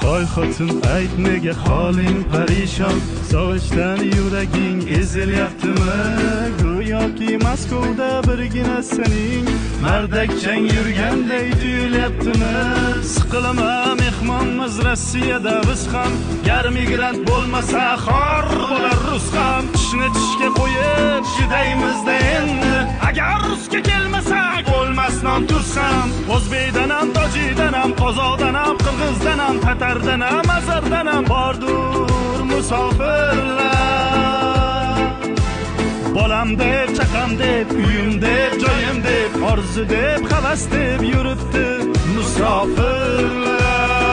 Hoy xotin ayt nega holing parishon, sog'ishdan yuraging ezilyaptimi? Go'yoki Moskvada birgina sening mardakchang yurganday tuyulyaptimi? Siqilma mehmonmiz Rossiyada biz ham, gar migrant bo'lmasa xor bo'lar rus ham. Tishni tishga qo'yib chidaymiz-da endi, agar rusga kelmasak bo'lmas non tuz ham. O'zbekdan ham, tojikdan ham, qozoqdan ham, qirg'izdan ham, tatardan ham, azardan ham bordur musofirlar. Bolam deb, chaqam deb, uyim deb, joyim deb, orzu deb, havas deb yuribdi musofirlar.